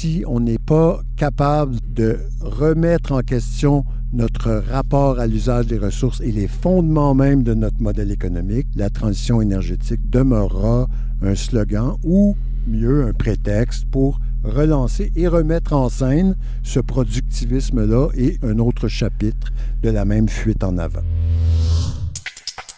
si on n'est pas capable de remettre en question notre rapport à l'usage des ressources et les fondements même de notre modèle économique, la transition énergétique demeurera un slogan ou, mieux, un prétexte pour relancer et remettre en scène ce productivisme-là et un autre chapitre de la même fuite en avant.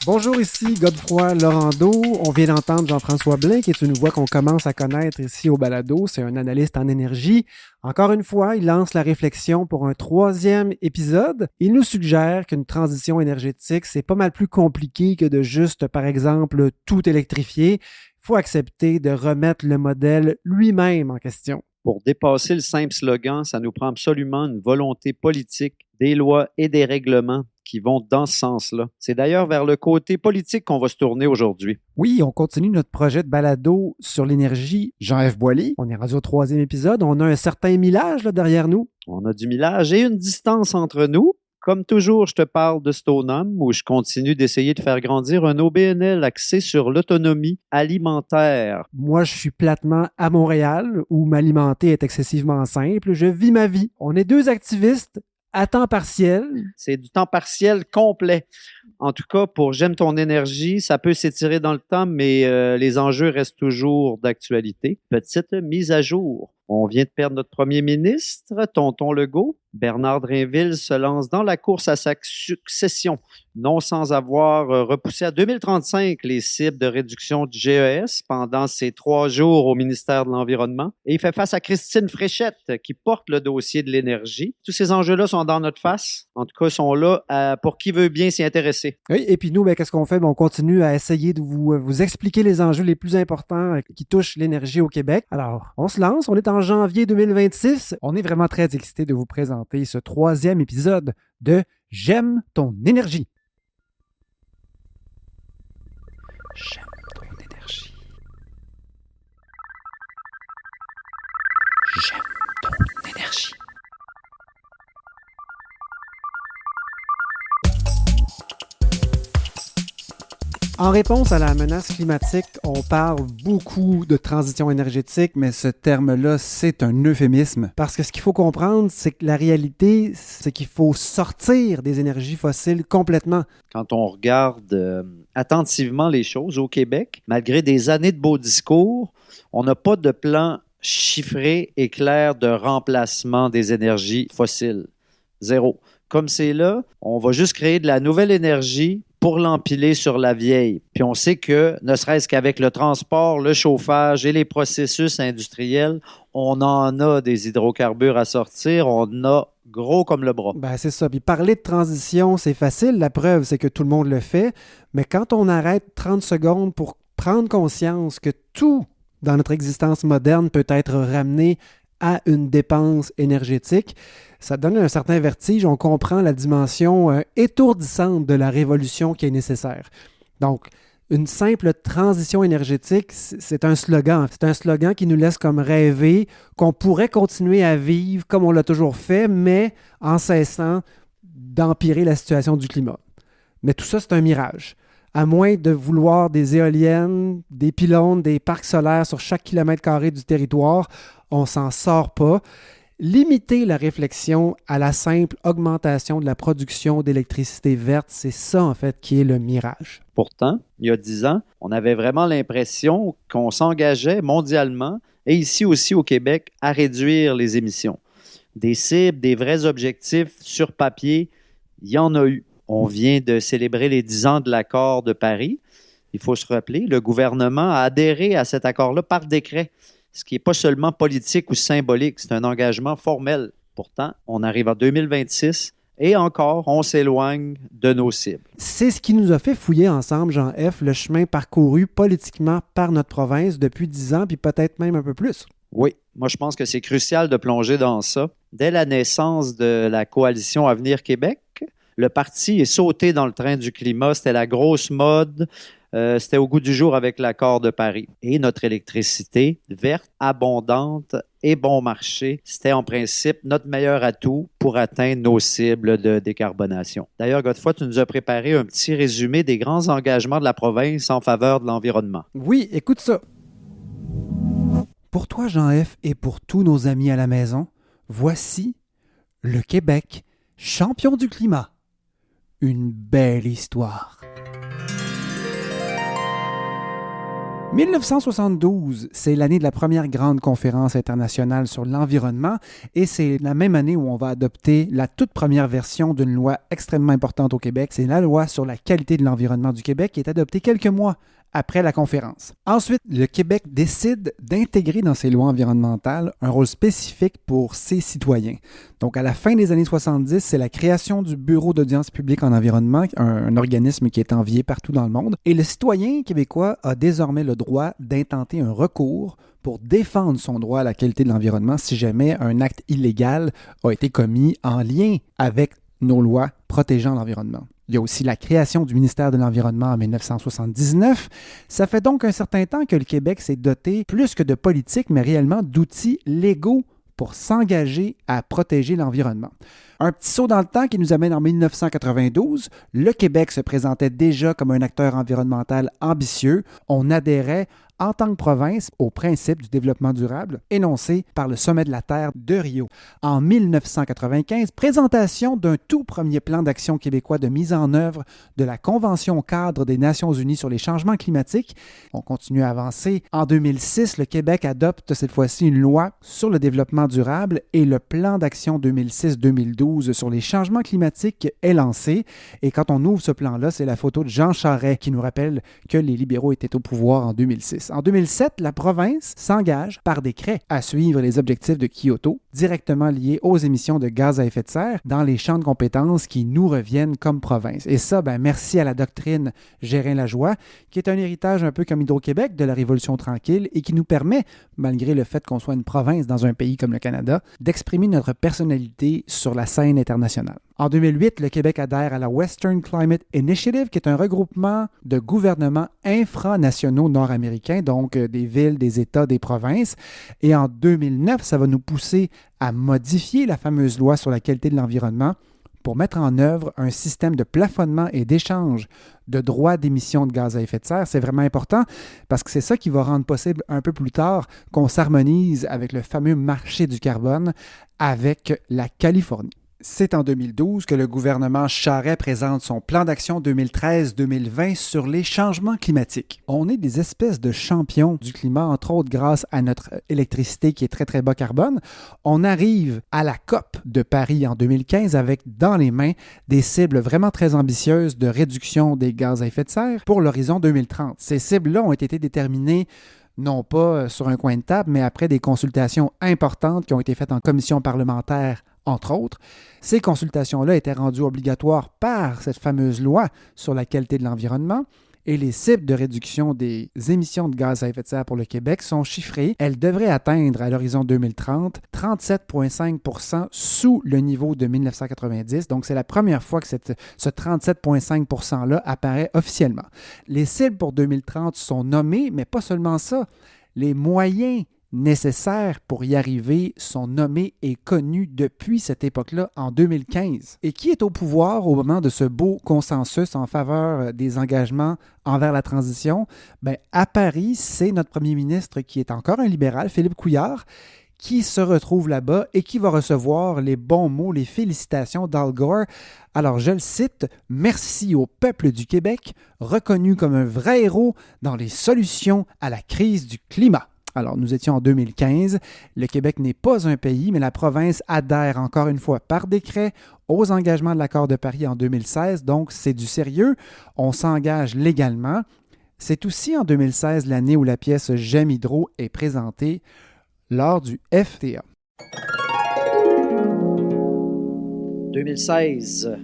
Bonjour, ici Godefroy Laurando. On vient d'entendre Jean-François Blain, qui est une voix qu'on commence à connaître ici au Balado. C'est un analyste en énergie. Encore une fois, il lance la réflexion pour un 3e épisode. Il nous suggère qu'une transition énergétique, c'est pas mal plus compliqué que de juste, par exemple, tout électrifier. Il faut accepter de remettre le modèle lui-même en question. Pour dépasser le simple slogan, ça nous prend absolument une volonté politique, des lois et des règlements qui vont dans ce sens-là. C'est d'ailleurs vers le côté politique qu'on va se tourner aujourd'hui. Oui, on continue notre projet de balado sur l'énergie Jean-F. Boilly. On est rendu au 3e épisode. On a un certain millage là, derrière nous. On a du millage et une distance entre nous. Comme toujours, je te parle de Stoneham où je continue d'essayer de faire grandir un OBNL axé sur l'autonomie alimentaire. Moi, je suis platement à Montréal où m'alimenter est excessivement simple. Je vis ma vie. On est 2 activistes à temps partiel. C'est du temps partiel complet. En tout cas, pour J'aime ton énergie, ça peut s'étirer dans le temps, mais les enjeux restent toujours d'actualité. Petite mise à jour. On vient de perdre notre premier ministre, Tonton Legault. Bernard Drinville se lance dans la course à sa succession, non sans avoir repoussé à 2035 les cibles de réduction du GES pendant ses 3 jours au ministère de l'Environnement. Et il fait face à Christine Fréchette qui porte le dossier de l'énergie. Tous ces enjeux-là sont dans notre face. En tout cas, ils sont là pour qui veut bien s'y intéresser. Oui, et puis nous, qu'est-ce qu'on fait? On continue à essayer de vous expliquer les enjeux les plus importants qui touchent l'énergie au Québec. Alors, on se lance. On est en janvier 2026. On est vraiment très excités de vous présenter ce 3e épisode de J'aime ton énergie. J'aime ton énergie. J'aime ton énergie. En réponse à la menace climatique, on parle beaucoup de transition énergétique, mais ce terme-là, c'est un euphémisme. Parce que ce qu'il faut comprendre, c'est que la réalité, c'est qu'il faut sortir des énergies fossiles complètement. Quand on regarde attentivement les choses au Québec, malgré des années de beaux discours, on n'a pas de plan chiffré et clair de remplacement des énergies fossiles. Zéro. Comme c'est là, on va juste créer de la nouvelle énergie pour l'empiler sur la vieille. Puis on sait que, ne serait-ce qu'avec le transport, le chauffage et les processus industriels, on en a des hydrocarbures à sortir, on en a gros comme le bras. C'est ça. Puis parler de transition, c'est facile. La preuve, c'est que tout le monde le fait. Mais quand on arrête 30 secondes pour prendre conscience que tout dans notre existence moderne peut être ramené à une dépense énergétique, ça donne un certain vertige. On comprend la dimension étourdissante de la révolution qui est nécessaire. Donc, une simple transition énergétique, c'est un slogan. C'est un slogan qui nous laisse comme rêver qu'on pourrait continuer à vivre comme on l'a toujours fait, mais en cessant d'empirer la situation du climat. Mais tout ça, c'est un mirage. À moins de vouloir des éoliennes, des pylônes, des parcs solaires sur chaque kilomètre carré du territoire, on s'en sort pas. Limiter la réflexion à la simple augmentation de la production d'électricité verte, c'est ça en fait qui est le mirage. Pourtant, il y a 10 ans, on avait vraiment l'impression qu'on s'engageait mondialement et ici aussi au Québec à réduire les émissions. Des cibles, des vrais objectifs sur papier, il y en a eu. On vient de célébrer les 10 ans de l'accord de Paris. Il faut se rappeler, le gouvernement a adhéré à cet accord-là par décret, ce qui n'est pas seulement politique ou symbolique, c'est un engagement formel. Pourtant, on arrive en 2026 et encore, on s'éloigne de nos cibles. C'est ce qui nous a fait fouiller ensemble, Jean-F, le chemin parcouru politiquement par notre province depuis 10 ans, puis peut-être même un peu plus. Oui, moi je pense que c'est crucial de plonger dans ça. Dès la naissance de la coalition Avenir Québec, le parti est sauté dans le train du climat. C'était la grosse mode. C'était au goût du jour avec l'accord de Paris. Et notre électricité verte, abondante et bon marché, c'était en principe notre meilleur atout pour atteindre nos cibles de décarbonation. D'ailleurs, Godefroy, tu nous as préparé un petit résumé des grands engagements de la province en faveur de l'environnement. Oui, écoute ça. Pour toi, Jean-F, et pour tous nos amis à la maison, voici le Québec, champion du climat. Une belle histoire. 1972, c'est l'année de la première grande conférence internationale sur l'environnement et c'est la même année où on va adopter la toute première version d'une loi extrêmement importante au Québec. C'est la loi sur la qualité de l'environnement du Québec qui est adoptée quelques mois après la conférence. Ensuite, le Québec décide d'intégrer dans ses lois environnementales un rôle spécifique pour ses citoyens. Donc, à la fin des années 70, c'est la création du Bureau d'audience publique en environnement, un organisme qui est envié partout dans le monde. Et le citoyen québécois a désormais le droit d'intenter un recours pour défendre son droit à la qualité de l'environnement si jamais un acte illégal a été commis en lien avec nos lois protégeant l'environnement. Il y a aussi la création du ministère de l'Environnement en 1979. Ça fait donc un certain temps que le Québec s'est doté, plus que de politique, mais réellement d'outils légaux pour s'engager à protéger l'environnement. Un petit saut dans le temps qui nous amène en 1992. Le Québec se présentait déjà comme un acteur environnemental ambitieux. On adhérait en tant que province au principe du développement durable énoncé par le Sommet de la Terre de Rio. En 1995, présentation d'un tout premier plan d'action québécois de mise en œuvre de la Convention cadre des Nations unies sur les changements climatiques. On continue à avancer. En 2006, le Québec adopte cette fois-ci une loi sur le développement durable et le plan d'action 2006-2012 sur les changements climatiques est lancé. Et quand on ouvre ce plan-là, c'est la photo de Jean Charest qui nous rappelle que les libéraux étaient au pouvoir en 2006. En 2007, la province s'engage par décret à suivre les objectifs de Kyoto, directement liés aux émissions de gaz à effet de serre dans les champs de compétences qui nous reviennent comme province. Et ça, merci à la doctrine Gérin-Lajoie, qui est un héritage un peu comme Hydro-Québec de la Révolution tranquille et qui nous permet, malgré le fait qu'on soit une province dans un pays comme le Canada, d'exprimer notre personnalité sur la scène internationale. En 2008, le Québec adhère à la Western Climate Initiative, qui est un regroupement de gouvernements infranationaux nord-américains, donc des villes, des États, des provinces. Et en 2009, ça va nous pousser à modifier la fameuse loi sur la qualité de l'environnement pour mettre en œuvre un système de plafonnement et d'échange de droits d'émission de gaz à effet de serre. C'est vraiment important parce que c'est ça qui va rendre possible un peu plus tard qu'on s'harmonise avec le fameux marché du carbone avec la Californie. C'est en 2012 que le gouvernement Charest présente son plan d'action 2013-2020 sur les changements climatiques. On est des espèces de champions du climat, entre autres grâce à notre électricité qui est très très bas carbone. On arrive à la COP de Paris en 2015 avec dans les mains des cibles vraiment très ambitieuses de réduction des gaz à effet de serre pour l'horizon 2030. Ces cibles-là ont été déterminées non pas sur un coin de table, mais après des consultations importantes qui ont été faites en commission parlementaire, entre autres. Ces consultations-là étaient rendues obligatoires par cette fameuse loi sur la qualité de l'environnement et les cibles de réduction des émissions de gaz à effet de serre pour le Québec sont chiffrées. Elles devraient atteindre à l'horizon 2030 37,5 % sous le niveau de 1990. Donc, c'est la première fois que ce 37,5 % apparaît officiellement. Les cibles pour 2030 sont nommées, mais pas seulement ça. Les moyens nécessaires pour y arriver sont nommés et connus depuis cette époque-là, en 2015. Et qui est au pouvoir au moment de ce beau consensus en faveur des engagements envers la transition? À Paris, c'est notre premier ministre qui est encore un libéral, Philippe Couillard, qui se retrouve là-bas et qui va recevoir les bons mots, les félicitations d'Al Gore. Alors, je le cite, « Merci au peuple du Québec, reconnu comme un vrai héros dans les solutions à la crise du climat. » Alors, nous étions en 2015. Le Québec n'est pas un pays, mais la province adhère encore une fois par décret aux engagements de l'accord de Paris en 2016. Donc, c'est du sérieux. On s'engage légalement. C'est aussi en 2016 l'année où la pièce J'aime Hydro est présentée lors du FTA. 2016.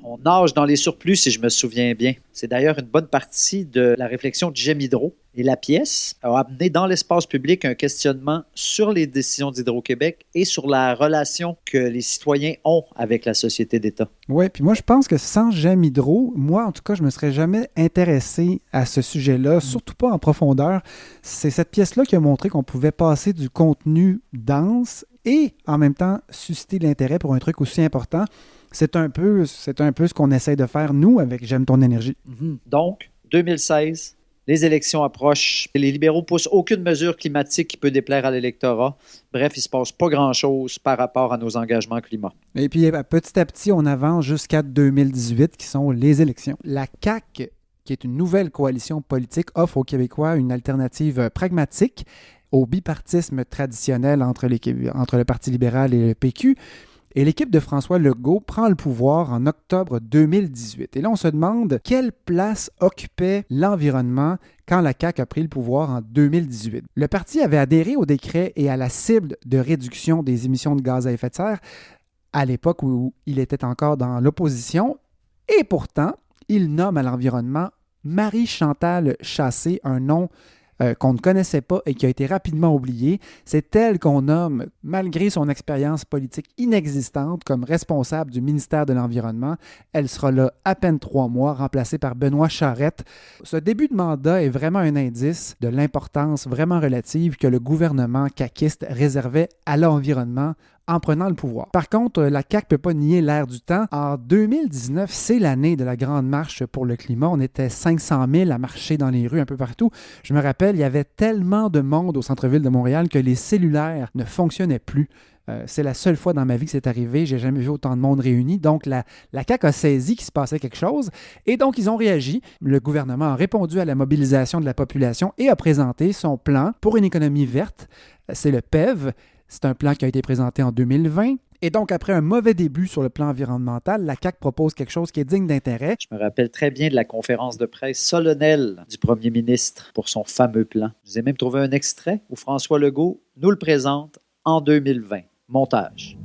On nage dans les surplus, si je me souviens bien. C'est d'ailleurs une bonne partie de la réflexion de J'aime Hydro. Et la pièce a amené dans l'espace public un questionnement sur les décisions d'Hydro-Québec et sur la relation que les citoyens ont avec la société d'État. Oui, puis moi, je pense que sans J'aime Hydro, moi, en tout cas, je ne me serais jamais intéressé à ce sujet-là, surtout pas en profondeur. C'est cette pièce-là qui a montré qu'on pouvait passer du contenu dense et en même temps susciter l'intérêt pour un truc aussi important. C'est un peu ce qu'on essaie de faire, nous, avec J'aime ton énergie. Donc, 2016, Les élections approchent. Les libéraux poussent aucune mesure climatique qui peut déplaire à l'électorat. Bref, il ne se passe pas grand-chose par rapport à nos engagements climat. Et puis, petit à petit, on avance jusqu'à 2018, qui sont les élections. La CAQ, qui est une nouvelle coalition politique, offre aux Québécois une alternative pragmatique au bipartisme traditionnel entre le Parti libéral et le PQ. Et l'équipe de François Legault prend le pouvoir en octobre 2018. Et là, on se demande quelle place occupait l'environnement quand la CAQ a pris le pouvoir en 2018. Le parti avait adhéré au décret et à la cible de réduction des émissions de gaz à effet de serre à l'époque où il était encore dans l'opposition. Et pourtant, il nomme à l'environnement Marie-Chantal Chassé, un nom qu'on ne connaissait pas et qui a été rapidement oublié. C'est elle qu'on nomme, malgré son expérience politique inexistante, comme responsable du ministère de l'Environnement. Elle sera là à peine 3 mois, remplacée par Benoît Charette. Ce début de mandat est vraiment un indice de l'importance vraiment relative que le gouvernement caquiste réservait à l'environnement en prenant le pouvoir. Par contre, la CAQ ne peut pas nier l'air du temps. En 2019, c'est l'année de la Grande Marche pour le climat. On était 500 000 à marcher dans les rues un peu partout. Je me rappelle, il y avait tellement de monde au centre-ville de Montréal que les cellulaires ne fonctionnaient plus. C'est la seule fois dans ma vie que c'est arrivé. J'ai jamais vu autant de monde réuni. Donc, la CAQ a saisi qu'il se passait quelque chose. Et donc, ils ont réagi. Le gouvernement a répondu à la mobilisation de la population et a présenté son plan pour une économie verte. C'est le PEV. C'est un plan qui a été présenté en 2020. Et donc, après un mauvais début sur le plan environnemental, la CAQ propose quelque chose qui est digne d'intérêt. Je me rappelle très bien de la conférence de presse solennelle du premier ministre pour son fameux plan. Je vous ai même trouvé un extrait où François Legault nous le présente en 2020. Montage.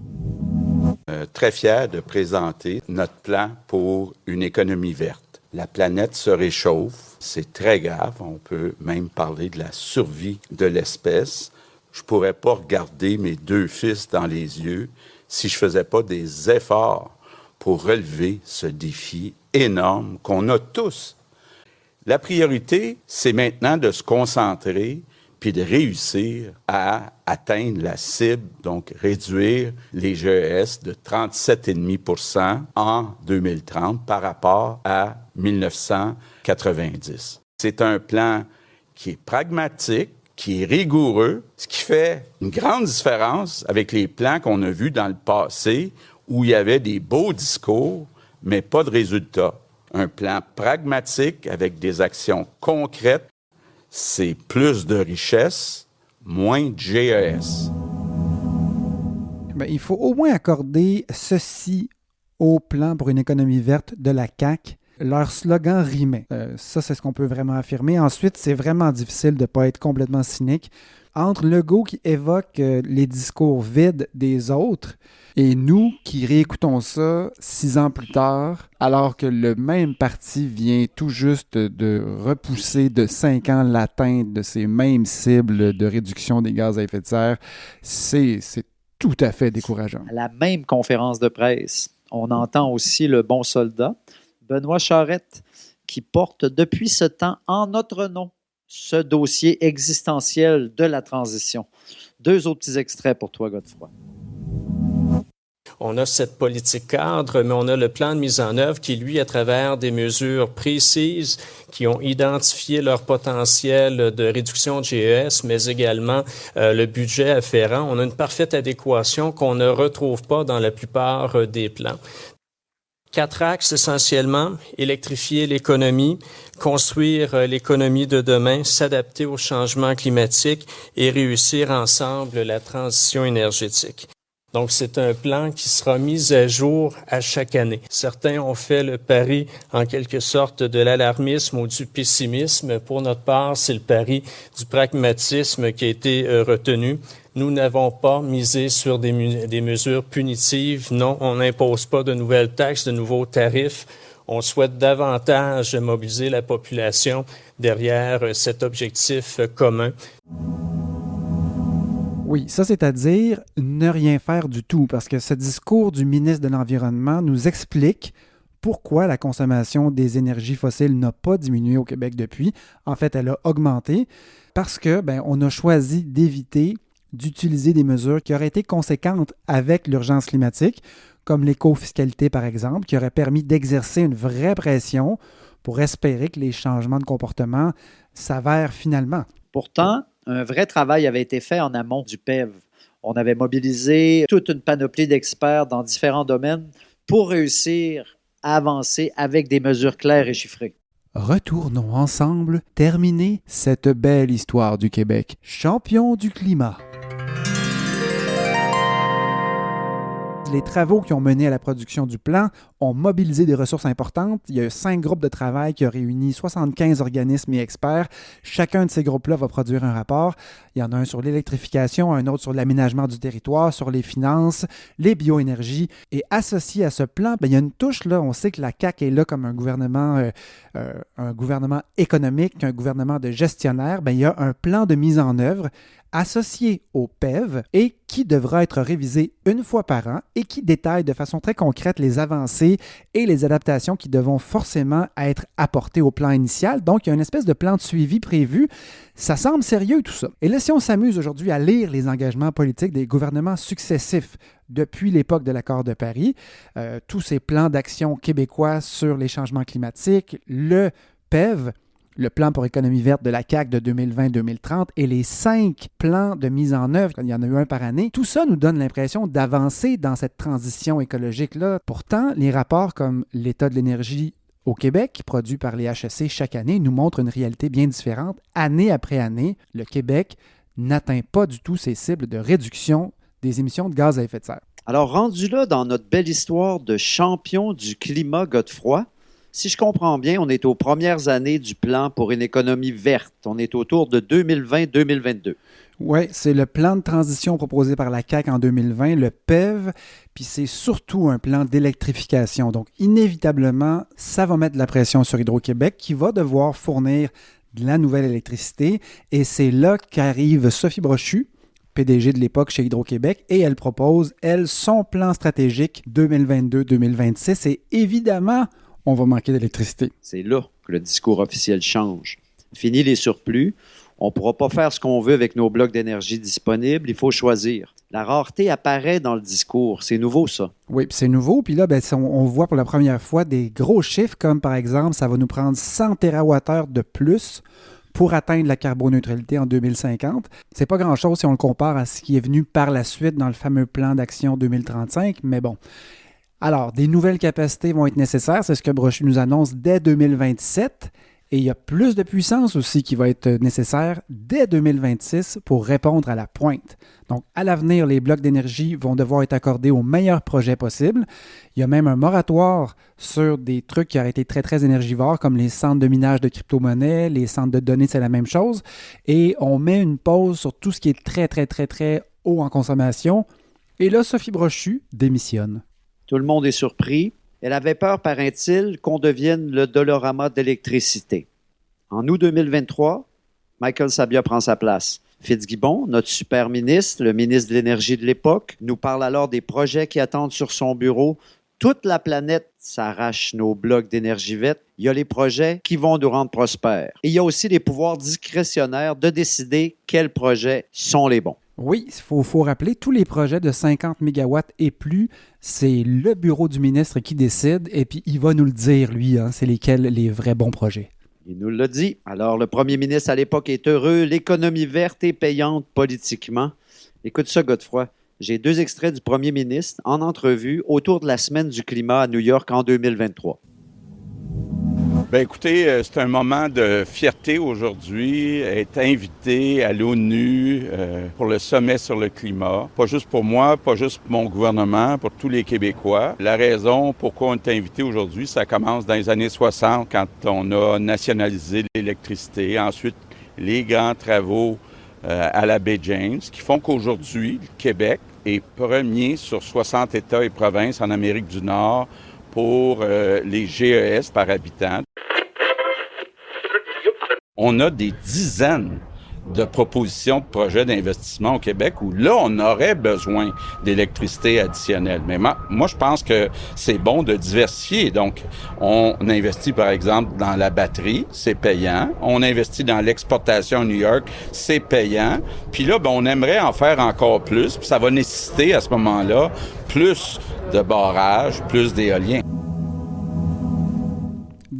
Très fier de présenter notre plan pour une économie verte. La planète se réchauffe. C'est très grave. On peut même parler de la survie de l'espèce. Je ne pourrais pas regarder mes 2 fils dans les yeux si je ne faisais pas des efforts pour relever ce défi énorme qu'on a tous. La priorité, c'est maintenant de se concentrer puis de réussir à atteindre la cible, donc réduire les GES de 37,5 % en 2030 par rapport à 1990. C'est un plan qui est pragmatique, qui est rigoureux, ce qui fait une grande différence avec les plans qu'on a vus dans le passé où il y avait des beaux discours, mais pas de résultats. Un plan pragmatique avec des actions concrètes, c'est plus de richesse, moins de GES. Bien, il faut au moins accorder ceci au plan pour une économie verte de la CAQ. Leur slogan rimait. Ça, c'est ce qu'on peut vraiment affirmer. Ensuite, c'est vraiment difficile de ne pas être complètement cynique. Entre Legault qui évoque les discours vides des autres et nous qui réécoutons ça 6 ans plus tard, alors que le même parti vient tout juste de repousser de 5 ans l'atteinte de ces mêmes cibles de réduction des gaz à effet de serre, c'est tout à fait décourageant. À la même conférence de presse, on entend aussi le bon soldat, Benoît Charette, qui porte depuis ce temps en notre nom ce dossier existentiel de la transition. 2 autres petits extraits pour toi, Godefroy. On a cette politique cadre, mais on a le plan de mise en œuvre qui, lui, à travers des mesures précises qui ont identifié leur potentiel de réduction de GES, mais également le budget afférent. On a une parfaite adéquation qu'on ne retrouve pas dans la plupart des plans. 4 axes essentiellement: électrifier l'économie, construire l'économie de demain, s'adapter au changement climatique et réussir ensemble la transition énergétique. Donc, c'est un plan qui sera mis à jour à chaque année. Certains ont fait le pari, en quelque sorte, de l'alarmisme ou du pessimisme. Pour notre part, c'est le pari du pragmatisme qui a été retenu. Nous n'avons pas misé sur des mesures punitives. Non, on n'impose pas de nouvelles taxes, de nouveaux tarifs. On souhaite davantage mobiliser la population derrière cet objectif commun. Oui, ça c'est-à-dire ne rien faire du tout, parce que ce discours du ministre de l'Environnement nous explique pourquoi la consommation des énergies fossiles n'a pas diminué au Québec depuis. En fait, elle a augmenté parce que on a choisi d'éviter d'utiliser des mesures qui auraient été conséquentes avec l'urgence climatique, comme l'éco-fiscalité par exemple, qui aurait permis d'exercer une vraie pression pour espérer que les changements de comportement s'avèrent finalement. Pourtant, un vrai travail avait été fait en amont du PEV. On avait mobilisé toute une panoplie d'experts dans différents domaines pour réussir à avancer avec des mesures claires et chiffrées. Retournons ensemble terminer cette belle histoire du Québec, champion du climat. Les travaux qui ont mené à la production du plan ont mobilisé des ressources importantes. Il y a 5 groupes de travail qui ont réuni 75 organismes et experts. Chacun de ces groupes-là va produire un rapport. Il y en a un sur l'électrification, un autre sur l'aménagement du territoire, sur les finances, les bioénergies. Et associé à ce plan, il y a une touche, là, on sait que la CAQ est là comme un gouvernement économique, un gouvernement de gestionnaire. Il y a un plan de mise en œuvre associé au PEV et qui devra être révisé une fois par an et qui détaille de façon très concrète les avancées et les adaptations qui devront forcément être apportées au plan initial. Donc, il y a une espèce de plan de suivi prévu. Ça semble sérieux tout ça. Et là, si on s'amuse aujourd'hui à lire les engagements politiques des gouvernements successifs depuis l'époque de l'accord de Paris, tous ces plans d'action québécois sur les changements climatiques, le PEV, le plan pour économie verte de la CAQ de 2020-2030 et les 5 plans de mise en œuvre, il y en a eu un par année, tout ça nous donne l'impression d'avancer dans cette transition écologique-là. Pourtant, les rapports comme l'État de l'énergie au Québec, produit par les HEC chaque année, nous montrent une réalité bien différente. Année après année, le Québec n'atteint pas du tout ses cibles de réduction des émissions de gaz à effet de serre. Alors, rendu là dans notre belle histoire de champion du climat Godefroy, si je comprends bien, on est aux premières années du plan pour une économie verte. On est autour de 2020-2022. Oui, c'est le plan de transition proposé par la CAQ en 2020, le PEV, puis c'est surtout un plan d'électrification. Donc, inévitablement, ça va mettre de la pression sur Hydro-Québec qui va devoir fournir de la nouvelle électricité. Et c'est là qu'arrive Sophie Brochu, PDG de l'époque chez Hydro-Québec, et elle propose, elle, son plan stratégique 2022-2026. Et évidemment, on va manquer d'électricité. C'est là que le discours officiel change. Fini les surplus. On ne pourra pas faire ce qu'on veut avec nos blocs d'énergie disponibles. Il faut choisir. La rareté apparaît dans le discours. C'est nouveau, ça. Oui, puis c'est nouveau. Puis là, on voit pour la première fois des gros chiffres, comme par exemple, ça va nous prendre 100 TWh de plus pour atteindre la carboneutralité en 2050. C'est pas grand-chose si on le compare à ce qui est venu par la suite dans le fameux plan d'action 2035, mais bon. Alors, des nouvelles capacités vont être nécessaires. C'est ce que Brochu nous annonce dès 2027. Et il y a plus de puissance aussi qui va être nécessaire dès 2026 pour répondre à la pointe. Donc, à l'avenir, les blocs d'énergie vont devoir être accordés aux meilleurs projets possibles. Il y a même un moratoire sur des trucs qui auraient été très, très énergivores, comme les centres de minage de crypto-monnaies, les centres de données, c'est la même chose. Et on met une pause sur tout ce qui est très, très, très, très haut en consommation. Et là, Sophie Brochu démissionne. Tout le monde est surpris. Elle avait peur, paraît-il, qu'on devienne le Dolorama d'électricité. En août 2023, Michael Sabia prend sa place. Fitzgibbon, notre super ministre, le ministre de l'Énergie de l'époque, nous parle alors des projets qui attendent sur son bureau. Toute la planète s'arrache nos blocs d'énergie verte. Il y a les projets qui vont nous rendre prospères. Et il y a aussi les pouvoirs discrétionnaires de décider quels projets sont les bons. Oui, il faut rappeler, tous les projets de 50 MW et plus, c'est le bureau du ministre qui décide et puis il va nous le dire, lui, c'est lesquels les vrais bons projets. Il nous l'a dit. Alors, le premier ministre à l'époque est heureux. L'économie verte est payante politiquement. Écoute ça, Godefroy. J'ai 2 extraits du premier ministre en entrevue autour de la semaine du climat à New York en 2023. Bien, écoutez, c'est un moment de fierté aujourd'hui, être invité à l'ONU pour le sommet sur le climat. Pas juste pour moi, pas juste pour mon gouvernement, pour tous les Québécois. La raison pourquoi on est invité aujourd'hui, ça commence dans les années 60 quand on a nationalisé l'électricité. Ensuite, les grands travaux à la baie James qui font qu'aujourd'hui, le Québec est premier sur 60 États et provinces en Amérique du Nord pour les GES par habitant. On a des dizaines de propositions de projets d'investissement au Québec où là, on aurait besoin d'électricité additionnelle. Mais moi, je pense que c'est bon de diversifier. Donc, on investit, par exemple, dans la batterie, c'est payant. On investit dans l'exportation à New York, c'est payant. Puis là, on aimerait en faire encore plus. Puis ça va nécessiter, à ce moment-là, plus de barrages, plus d'éoliens.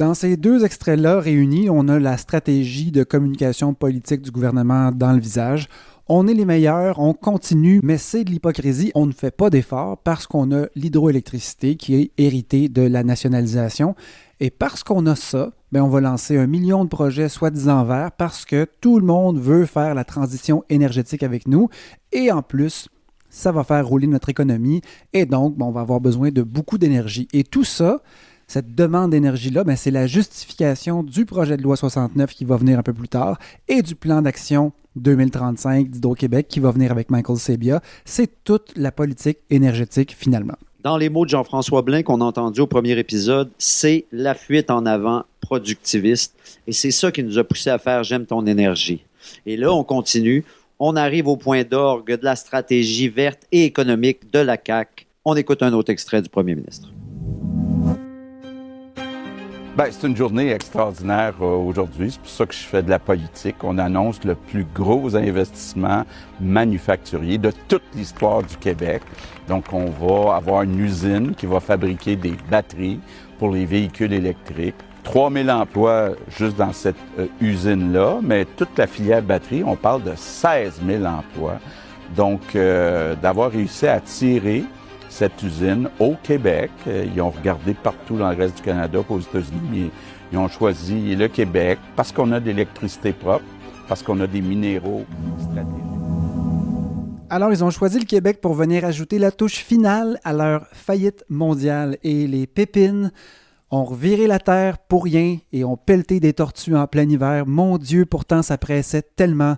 Dans ces deux extraits-là réunis, on a la stratégie de communication politique du gouvernement dans le visage. On est les meilleurs, on continue, mais c'est de l'hypocrisie. On ne fait pas d'efforts parce qu'on a l'hydroélectricité qui est héritée de la nationalisation. Et parce qu'on a ça, on va lancer 1 million de projets soi-disant verts parce que tout le monde veut faire la transition énergétique avec nous. Et en plus, ça va faire rouler notre économie. Et donc, on va avoir besoin de beaucoup d'énergie. Et tout ça, cette demande d'énergie-là, c'est la justification du projet de loi 69 qui va venir un peu plus tard et du plan d'action 2035 d'Hydro-Québec qui va venir avec Michael Sabia. C'est toute la politique énergétique finalement. Dans les mots de Jean-François Blain qu'on a entendu au premier épisode, c'est la fuite en avant productiviste. Et c'est ça qui nous a poussé à faire « J'aime ton énergie ». Et là, on continue. On arrive au point d'orgue de la stratégie verte et économique de la CAQ. On écoute un autre extrait du premier ministre. C'est une journée extraordinaire aujourd'hui. C'est pour ça que je fais de la politique. On annonce le plus gros investissement manufacturier de toute l'histoire du Québec. Donc, on va avoir une usine qui va fabriquer des batteries pour les véhicules électriques. 3000 emplois juste dans cette usine-là, mais toute la filière batterie, on parle de 16 000 emplois. Donc, d'avoir réussi à attirer cette usine au Québec. Ils ont regardé partout dans le reste du Canada, aux États-Unis, mais ils ont choisi le Québec parce qu'on a de l'électricité propre, parce qu'on a des minéraux stratégiques. Alors, ils ont choisi le Québec pour venir ajouter la touche finale à leur faillite mondiale. Et les pépines ont reviré la terre pour rien et ont pelleté des tortues en plein hiver. Mon Dieu, pourtant, ça pressait tellement.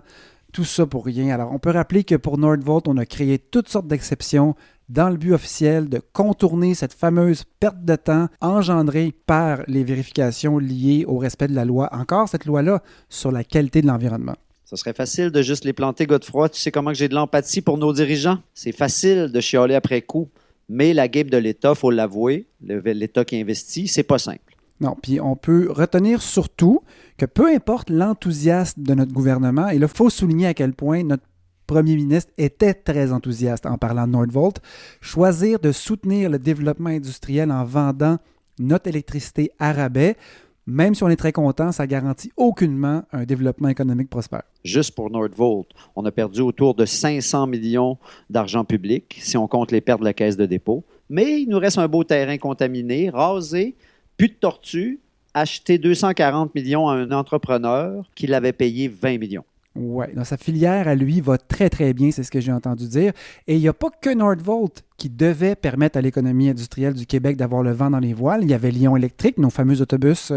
Tout ça pour rien. Alors, on peut rappeler que pour Nordvolt, on a créé toutes sortes d'exceptions dans le but officiel de contourner cette fameuse perte de temps engendrée par les vérifications liées au respect de la loi. Encore cette loi-là sur la qualité de l'environnement. Ça serait facile de juste les planter Godefroy. Tu sais comment que j'ai de l'empathie pour nos dirigeants? C'est facile de chialer après coup. Mais la game de l'État, il faut l'avouer, l'État qui investit, c'est pas simple. Non, puis on peut retenir surtout que peu importe l'enthousiasme de notre gouvernement, et là, il faut souligner à quel point notre premier ministre était très enthousiaste en parlant de Nordvolt, choisir de soutenir le développement industriel en vendant notre électricité à rabais, même si on est très content, ça garantit aucunement un développement économique prospère. Juste pour Nordvolt, on a perdu autour de 500 millions d'argent public, si on compte les pertes de la caisse de dépôt. Mais il nous reste un beau terrain contaminé, rasé, plus de tortues, acheté 240 millions à un entrepreneur qui l'avait payé 20 millions. Oui, sa filière à lui va très, très bien, c'est ce que j'ai entendu dire. Et il n'y a pas que Nordvolt qui devait permettre à l'économie industrielle du Québec d'avoir le vent dans les voiles. Il y avait Lion Électrique, nos fameux autobus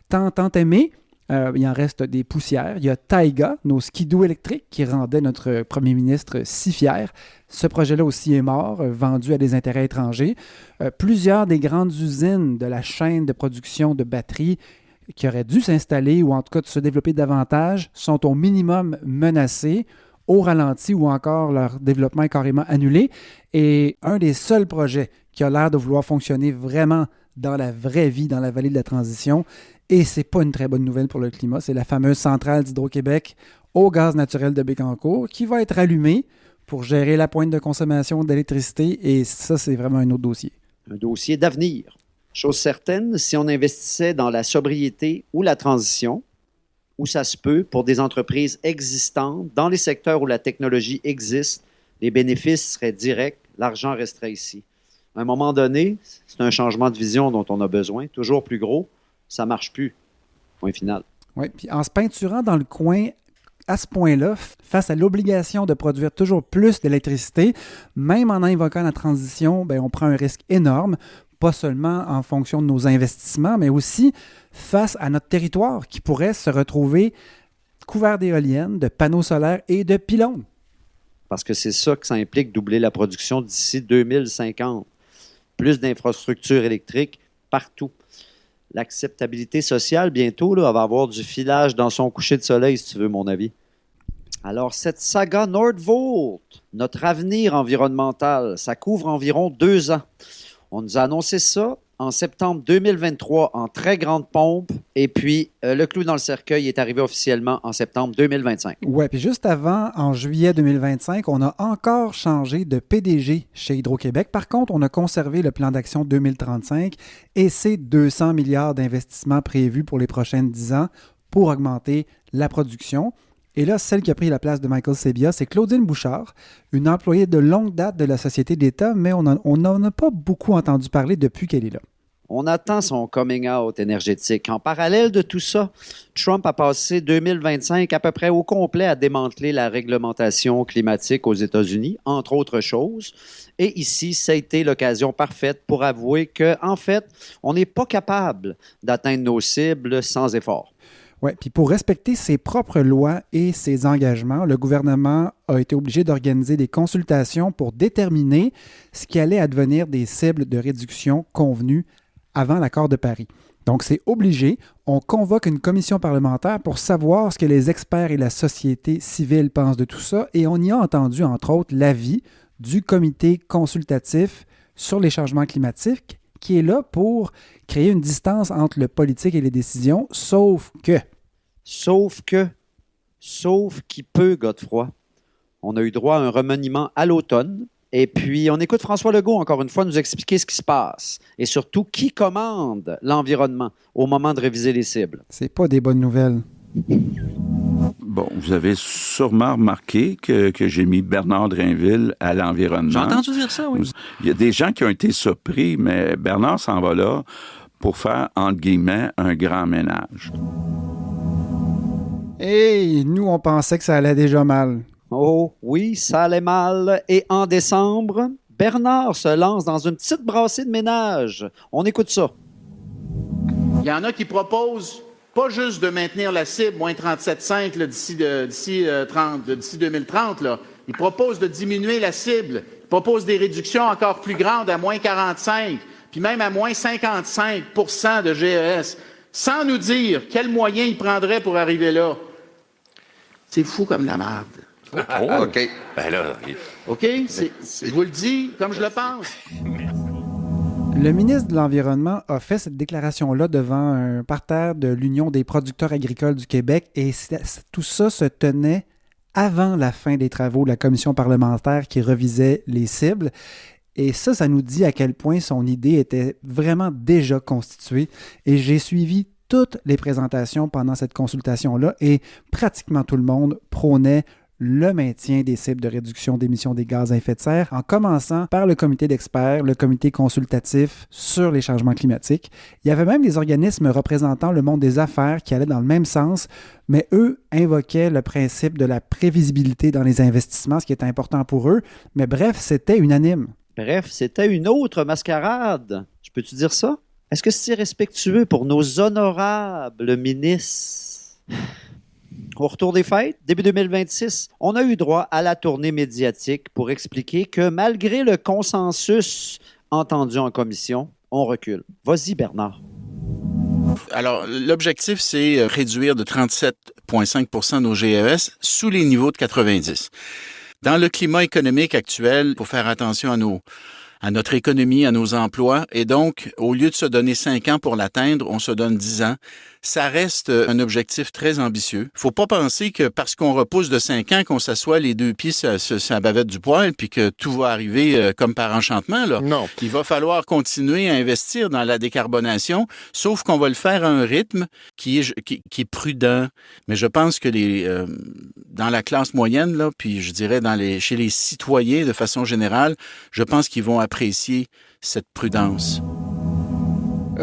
tant aimés. Il en reste des poussières. Il y a Taiga, nos skidoo électriques, qui rendaient notre premier ministre si fier. Ce projet-là aussi est mort, vendu à des intérêts étrangers. Plusieurs des grandes usines de la chaîne de production de batteries qui auraient dû s'installer ou en tout cas de se développer davantage sont au minimum menacés, au ralenti ou encore leur développement est carrément annulé. Et un des seuls projets qui a l'air de vouloir fonctionner vraiment dans la vraie vie, dans la vallée de la transition, et c'est pas une très bonne nouvelle pour le climat, c'est la fameuse centrale d'Hydro-Québec au gaz naturel de Bécancour qui va être allumée pour gérer la pointe de consommation d'électricité et ça, c'est vraiment un autre dossier. Un dossier d'avenir. Chose certaine, si on investissait dans la sobriété ou la transition, où ça se peut, pour des entreprises existantes, dans les secteurs où la technologie existe, les bénéfices seraient directs, l'argent resterait ici. À un moment donné, c'est un changement de vision dont on a besoin, toujours plus gros, ça ne marche plus. Point final. Oui, puis en se peinturant dans le coin, à ce point-là, face à l'obligation de produire toujours plus d'électricité, même en invoquant la transition, on prend un risque énorme, pas seulement en fonction de nos investissements, mais aussi face à notre territoire qui pourrait se retrouver couvert d'éoliennes, de panneaux solaires et de pylônes. Parce que c'est ça que ça implique, doubler la production d'ici 2050. Plus d'infrastructures électriques partout. L'acceptabilité sociale, bientôt, là, va avoir du filage dans son coucher de soleil, si tu veux mon avis. Alors, cette saga Nordvolt, notre avenir environnemental, ça couvre environ 2 ans. On nous a annoncé ça en septembre 2023 en très grande pompe. Et puis, le clou dans le cercueil est arrivé officiellement en septembre 2025. Oui, puis juste avant, en juillet 2025, on a encore changé de PDG chez Hydro-Québec. Par contre, on a conservé le plan d'action 2035 et ses 200 milliards d'investissements prévus pour les prochaines 10 ans pour augmenter la production. Et là, celle qui a pris la place de Michael Sabia, c'est Claudine Bouchard, une employée de longue date de la Société d'État, mais on n'en a pas beaucoup entendu parler depuis qu'elle est là. On attend son coming out énergétique. En parallèle de tout ça, Trump a passé 2025 à peu près au complet à démanteler la réglementation climatique aux États-Unis, entre autres choses. Et ici, ça a été l'occasion parfaite pour avouer qu'en fait, on n'est pas capable d'atteindre nos cibles sans effort. Oui, puis pour respecter ses propres lois et ses engagements, le gouvernement a été obligé d'organiser des consultations pour déterminer ce qui allait advenir des cibles de réduction convenues avant l'accord de Paris. Donc, c'est obligé. On convoque une commission parlementaire pour savoir ce que les experts et la société civile pensent de tout ça. Et on y a entendu, entre autres, l'avis du comité consultatif sur les changements climatiques qui est là pour créer une distance entre le politique et les décisions, sauf qui peut, Godefroy. On a eu droit à un remaniement à l'automne. Et puis, on écoute François Legault, encore une fois, nous expliquer ce qui se passe. Et surtout, qui commande l'environnement au moment de réviser les cibles. C'est pas des bonnes nouvelles. Bon, vous avez sûrement remarqué que j'ai mis Bernard Drinville à l'environnement. J'ai entendu dire ça, oui. Il y a des gens qui ont été surpris, mais Bernard s'en va là pour faire, entre guillemets, un grand ménage. Et nous, on pensait que ça allait déjà mal. Oh oui, ça allait mal. Et en décembre, Bernard se lance dans une petite brassée de ménage. On écoute ça. Il y en a qui proposent pas juste de maintenir la cible, moins 37,5 là, d'ici 2030. Là. Ils proposent de diminuer la cible. Ils proposent des réductions encore plus grandes, à moins 45, puis même à moins 55 % de GES, sans nous dire quels moyens ils prendraient pour arriver là. C'est fou comme la merde. Oh, OK. Ben là... OK? Je vous le dis comme je le pense. Le ministre de l'Environnement a fait cette déclaration-là devant un parterre de l'Union des producteurs agricoles du Québec et tout ça se tenait avant la fin des travaux de la commission parlementaire qui revisait les cibles. Et ça nous dit à quel point son idée était vraiment déjà constituée. Et j'ai suivi toutes les présentations pendant cette consultation-là et pratiquement tout le monde prônait le maintien des cibles de réduction d'émissions des gaz à effet de serre, en commençant par le comité d'experts, le comité consultatif sur les changements climatiques. Il y avait même des organismes représentant le monde des affaires qui allaient dans le même sens, mais eux invoquaient le principe de la prévisibilité dans les investissements, ce qui est important pour eux. Mais bref, c'était unanime. Bref, c'était une autre mascarade. Je peux-tu dire ça? Est-ce que c'est respectueux pour nos honorables ministres? Au retour des fêtes, début 2026, on a eu droit à la tournée médiatique pour expliquer que malgré le consensus entendu en commission, on recule. Vas-y, Bernard. Alors, l'objectif, c'est réduire de 37,5 % nos GES sous les niveaux de 90. Dans le climat économique actuel, il faut faire attention à notre économie, à nos emplois. Et donc, au lieu de se donner 5 ans pour l'atteindre, on se donne 10 ans. Ça reste un objectif très ambitieux. Il ne faut pas penser que parce qu'on repousse de 5 ans, qu'on s'assoit les deux pieds sur la bavette du poêle puis que tout va arriver comme par enchantement. Là. Non. Il va falloir continuer à investir dans la décarbonation, sauf qu'on va le faire à un rythme qui est prudent. Mais je pense que dans la classe moyenne, là, puis je dirais chez les citoyens de façon générale, je pense qu'ils vont apprécier cette prudence.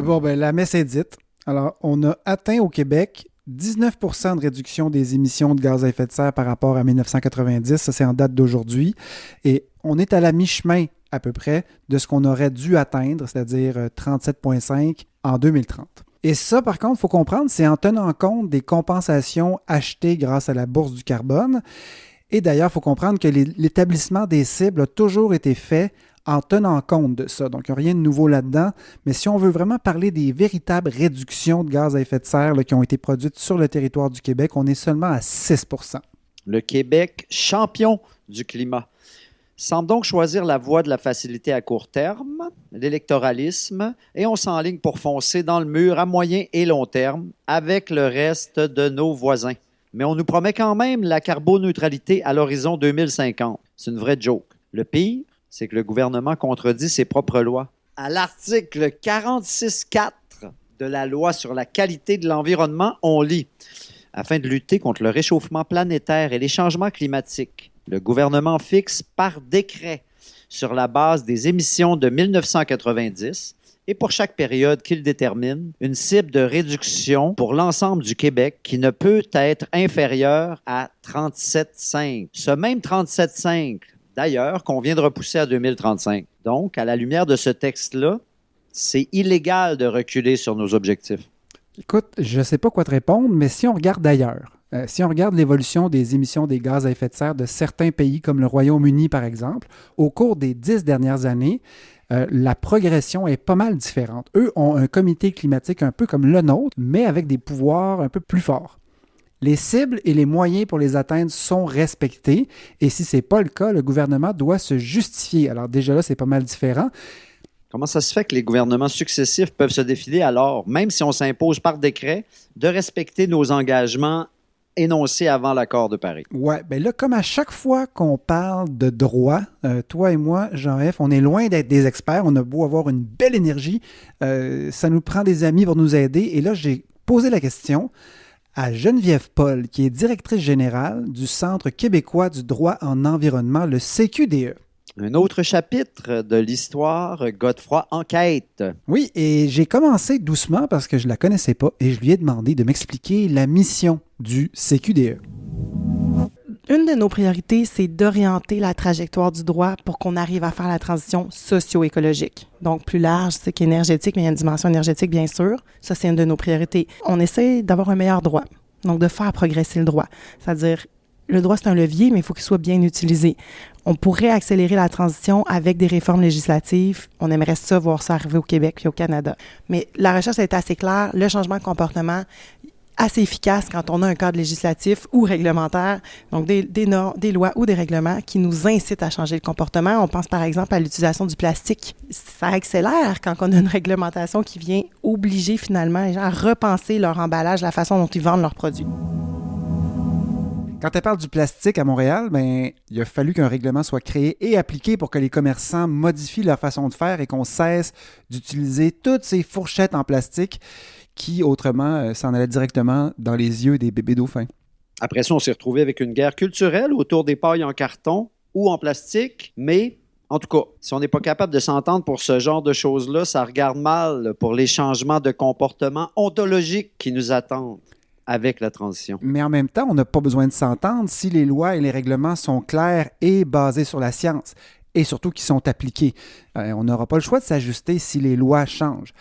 Bon, ben la messe est dite. Alors, on a atteint au Québec 19 % de réduction des émissions de gaz à effet de serre par rapport à 1990. Ça, c'est en date d'aujourd'hui. Et on est à la mi-chemin, à peu près, de ce qu'on aurait dû atteindre, c'est-à-dire 37,5 en 2030. Et ça, par contre, il faut comprendre, c'est en tenant compte des compensations achetées grâce à la bourse du carbone. Et d'ailleurs, il faut comprendre que l'établissement des cibles a toujours été fait en tenant compte de ça. Donc, il n'y a rien de nouveau là-dedans. Mais si on veut vraiment parler des véritables réductions de gaz à effet de serre qui ont été produites sur le territoire du Québec, on est seulement à 6 %. Le Québec, champion du climat. semble donc choisir la voie de la facilité à court terme, l'électoralisme, et on s'enligne pour foncer dans le mur à moyen et long terme avec le reste de nos voisins. Mais on nous promet quand même la carboneutralité à l'horizon 2050. C'est une vraie joke. Le pire, c'est que le gouvernement contredit ses propres lois. À l'article 46.4 de la loi sur la qualité de l'environnement, on lit « Afin de lutter contre le réchauffement planétaire et les changements climatiques, le gouvernement fixe par décret sur la base des émissions de 1990 et pour chaque période qu'il détermine, une cible de réduction pour l'ensemble du Québec qui ne peut être inférieure à 37,5. Ce même 37,5, d'ailleurs, qu'on vient de repousser à 2035. Donc, à la lumière de ce texte-là, c'est illégal de reculer sur nos objectifs. Écoute, je ne sais pas quoi te répondre, mais si on regarde ailleurs, si on regarde l'évolution des émissions des gaz à effet de serre de certains pays comme le Royaume-Uni, par exemple, au cours des 10 dernières années, la progression est pas mal différente. Eux ont un comité climatique un peu comme le nôtre, mais avec des pouvoirs un peu plus forts. Les cibles et les moyens pour les atteindre sont respectés, et si ce n'est pas le cas, le gouvernement doit se justifier. Alors déjà là, c'est pas mal différent. Comment ça se fait que les gouvernements successifs peuvent se défiler alors, même si on s'impose par décret, de respecter nos engagements énoncés avant l'accord de Paris? Oui, bien là, comme à chaque fois qu'on parle de droit, toi et moi, Jean-F, on est loin d'être des experts, on a beau avoir une belle énergie, ça nous prend des amis pour nous aider, et là, j'ai posé la question à Geneviève Paul, qui est directrice générale du Centre québécois du droit en environnement, le CQDE. Un autre chapitre de l'histoire, Godefroy enquête. Oui, et j'ai commencé doucement parce que je ne la connaissais pas et je lui ai demandé de m'expliquer la mission du CQDE. Une de nos priorités, c'est d'orienter la trajectoire du droit pour qu'on arrive à faire la transition socio-écologique. Donc, plus large, c'est qu'énergétique, mais il y a une dimension énergétique, bien sûr. Ça, c'est une de nos priorités. On essaie d'avoir un meilleur droit, donc de faire progresser le droit. C'est-à-dire, le droit, c'est un levier, mais il faut qu'il soit bien utilisé. On pourrait accélérer la transition avec des réformes législatives. On aimerait ça, voir ça arriver au Québec et au Canada. Mais la recherche est assez claire. Le changement de comportement, assez efficace quand on a un cadre législatif ou réglementaire, donc des lois ou des règlements qui nous incitent à changer le comportement. On pense par exemple à l'utilisation du plastique. Ça accélère quand on a une réglementation qui vient obliger finalement les gens à repenser leur emballage, la façon dont ils vendent leurs produits. Quand elle parle du plastique à Montréal, ben, il a fallu qu'un règlement soit créé et appliqué pour que les commerçants modifient leur façon de faire et qu'on cesse d'utiliser toutes ces fourchettes en plastique qui, autrement, s'en allaient directement dans les yeux des bébés dauphins. Après ça, on s'est retrouvé avec une guerre culturelle autour des pailles en carton ou en plastique, mais en tout cas, si on n'est pas capable de s'entendre pour ce genre de choses-là, ça regarde mal pour les changements de comportement ontologiques qui nous attendent avec la transition. Mais en même temps, on n'a pas besoin de s'entendre si les lois et les règlements sont clairs et basés sur la science, et surtout qui sont appliqués. On n'aura pas le choix de s'ajuster si les lois changent.